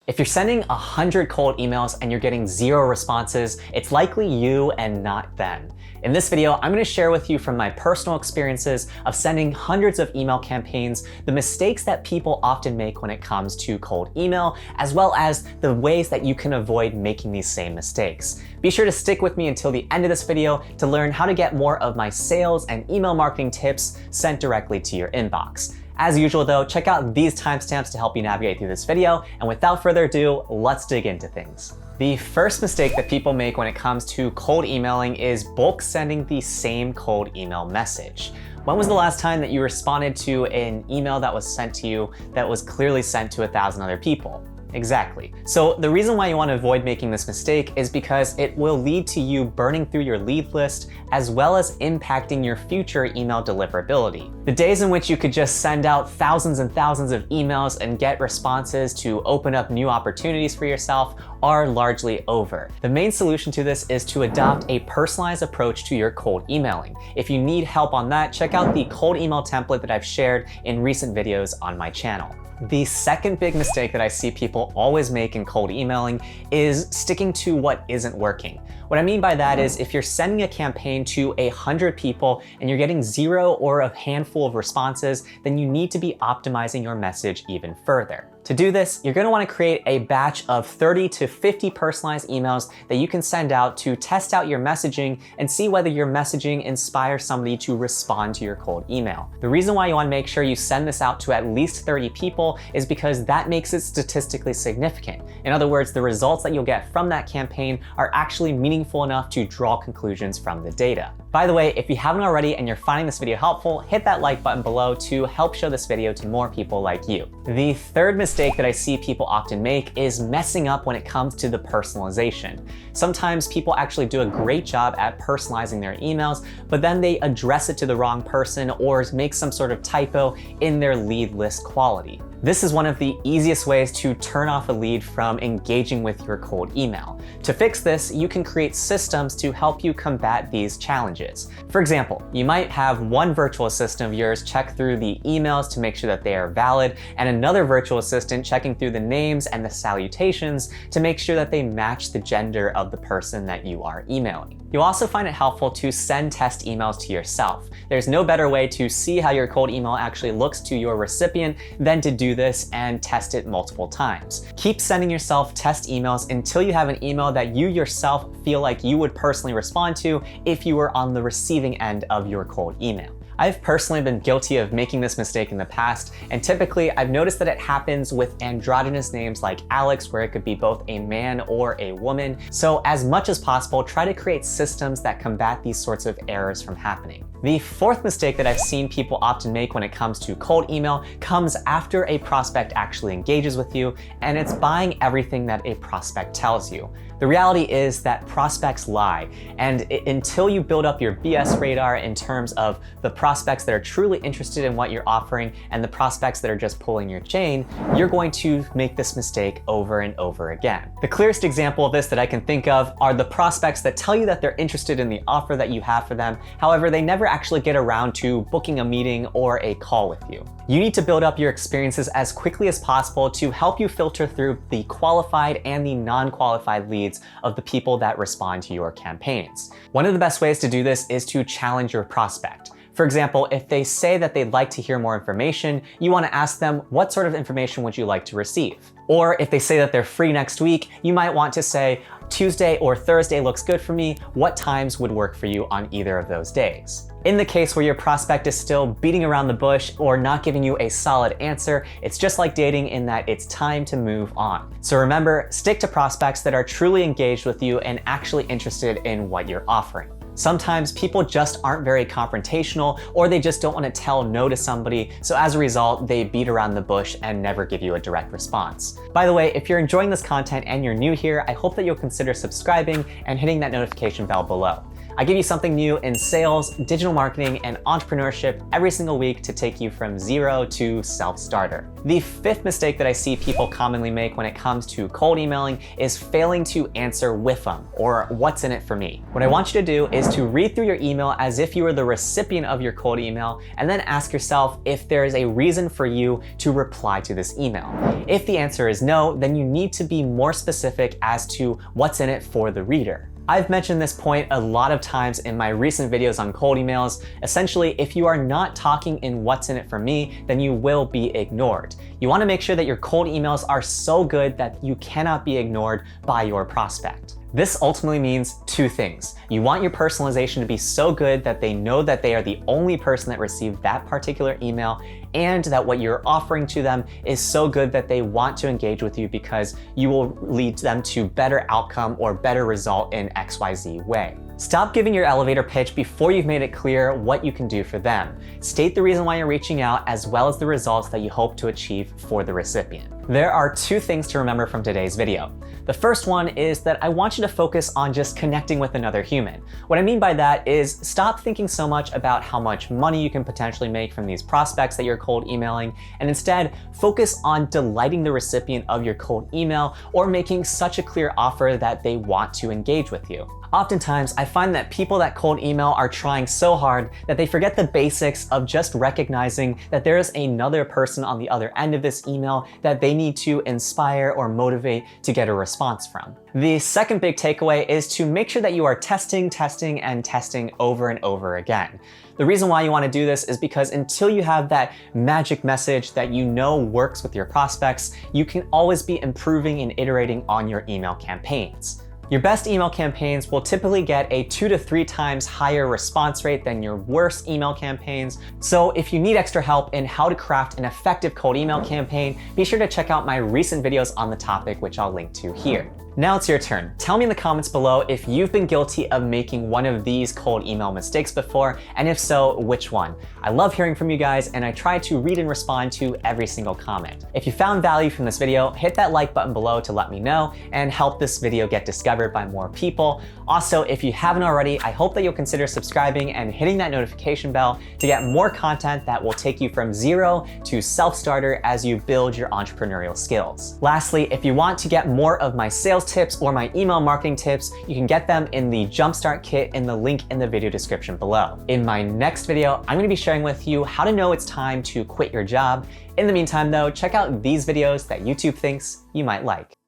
If you're sending 100 cold emails and you're getting 0 responses, it's likely you and not them. In this video, I'm going to share with you from my personal experiences of sending hundreds of email campaigns, the mistakes that people often make when it comes to cold email, as well as the ways that you can avoid making these same mistakes. Be sure to stick with me until the end of this video to learn how to get more of my sales and email marketing tips sent directly to your inbox. As usual though, check out these timestamps to help you navigate through this video, and without further ado, let's dig into things. The first mistake that people make when it comes to cold emailing is bulk sending the same cold email message. When was the last time that you responded to an email that was sent to you that was clearly sent to 1,000 other people? Exactly. So the reason why you want to avoid making this mistake is because it will lead to you burning through your lead list as well as impacting your future email deliverability. The days in which you could just send out thousands and thousands of emails and get responses to open up new opportunities for yourself are largely over. The main solution to this is to adopt a personalized approach to your cold emailing. If you need help on that, check out the cold email template that I've shared in recent videos on my channel. The second big mistake that I see people always make in cold emailing is sticking to what isn't working. What I mean by that is if you're sending a campaign to 100 people and you're getting 0 or a handful of responses, then you need to be optimizing your message even further. To do this, you're going to want to create a batch of 30 to 50 personalized emails that you can send out to test out your messaging and see whether your messaging inspires somebody to respond to your cold email. The reason why you want to make sure you send this out to at least 30 people is because that makes it statistically significant. In other words, the results that you'll get from that campaign are actually meaningful enough to draw conclusions from the data. By the way, if you haven't already and you're finding this video helpful, hit that like button below to help show this video to more people like you. The third mistake that I see people often make is messing up when it comes to the personalization. Sometimes people actually do a great job at personalizing their emails, but then they address it to the wrong person or make some sort of typo in their lead list quality. This is one of the easiest ways to turn off a lead from engaging with your cold email. To fix this, you can create systems to help you combat these challenges. For example, you might have one virtual assistant of yours check through the emails to make sure that they are valid, and another virtual assistant checking through the names and the salutations to make sure that they match the gender of the person that you are emailing. You'll also find it helpful to send test emails to yourself. There's no better way to see how your cold email actually looks to your recipient than to do this and test it multiple times. Keep sending yourself test emails until you have an email that you yourself feel like you would personally respond to if you were on the receiving end of your cold email. I've personally been guilty of making this mistake in the past, and typically I've noticed that it happens with androgynous names like Alex, where it could be both a man or a woman. So as much as possible, try to create systems that combat these sorts of errors from happening. The fourth mistake that I've seen people often make when it comes to cold email comes after a prospect actually engages with you, and it's buying everything that a prospect tells you. The reality is that prospects lie, and until you build up your BS radar in terms of the prospects that are truly interested in what you're offering and the prospects that are just pulling your chain, you're going to make this mistake over and over again. The clearest example of this that I can think of are the prospects that tell you that they're interested in the offer that you have for them. However, they never actually get around to booking a meeting or a call with you. You need to build up your experiences as quickly as possible to help you filter through the qualified and the non-qualified leads of the people that respond to your campaigns. One of the best ways to do this is to challenge your prospect. For example, if they say that they'd like to hear more information, you want to ask them, what sort of information would you like to receive? Or if they say that they're free next week, you might want to say, Tuesday or Thursday looks good for me. What times would work for you on either of those days? In the case where your prospect is still beating around the bush or not giving you a solid answer, it's just like dating in that it's time to move on. So remember, stick to prospects that are truly engaged with you and actually interested in what you're offering. Sometimes people just aren't very confrontational, or they just don't want to tell no to somebody, so as a result, they beat around the bush and never give you a direct response. By the way, if you're enjoying this content and you're new here, I hope that you'll consider subscribing and hitting that notification bell below. I give you something new in sales, digital marketing, and entrepreneurship every single week to take you from zero to self-starter. The fifth mistake that I see people commonly make when it comes to cold emailing is failing to answer with them, or what's in it for me. What I want you to do is to read through your email as if you were the recipient of your cold email, and then ask yourself if there is a reason for you to reply to this email. If the answer is no, then you need to be more specific as to what's in it for the reader. I've mentioned this point a lot of times in my recent videos on cold emails. Essentially, if you are not talking in what's in it for me, then you will be ignored. You want to make sure that your cold emails are so good that you cannot be ignored by your prospect. This ultimately means two things. You want your personalization to be so good that they know that they are the only person that received that particular email, and that what you're offering to them is so good that they want to engage with you because you will lead them to better outcome or better result in XYZ way. Stop giving your elevator pitch before you've made it clear what you can do for them. State the reason why you're reaching out as well as the results that you hope to achieve for the recipient. There are two things to remember from today's video. The first one is that I want you to focus on just connecting with another human. What I mean by that is stop thinking so much about how much money you can potentially make from these prospects that you're cold emailing, and instead focus on delighting the recipient of your cold email or making such a clear offer that they want to engage with you. Oftentimes, I find that people that cold email are trying so hard that they forget the basics of just recognizing that there is another person on the other end of this email that they need to inspire or motivate to get a response from. The second big takeaway is to make sure that you are testing over and over again. The reason why you want to do this is because until you have that magic message that you know works with your prospects, you can always be improving and iterating on your email campaigns. Your best email campaigns will typically get a 2 to 3 times higher response rate than your worst email campaigns. So if you need extra help in how to craft an effective cold email campaign, be sure to check out my recent videos on the topic, which I'll link to here. Now it's your turn. Tell me in the comments below if you've been guilty of making one of these cold email mistakes before, and if so, which one? I love hearing from you guys, and I try to read and respond to every single comment. If you found value from this video, hit that like button below to let me know and help this video get discovered by more people. Also, if you haven't already, I hope that you'll consider subscribing and hitting that notification bell to get more content that will take you from zero to self-starter as you build your entrepreneurial skills. Lastly, if you want to get more of my sales tips or my email marketing tips, you can get them in the Jumpstart Kit in the link in the video description below. In my next video, I'm going to be sharing with you how to know it's time to quit your job. In the meantime though, check out these videos that YouTube thinks you might like.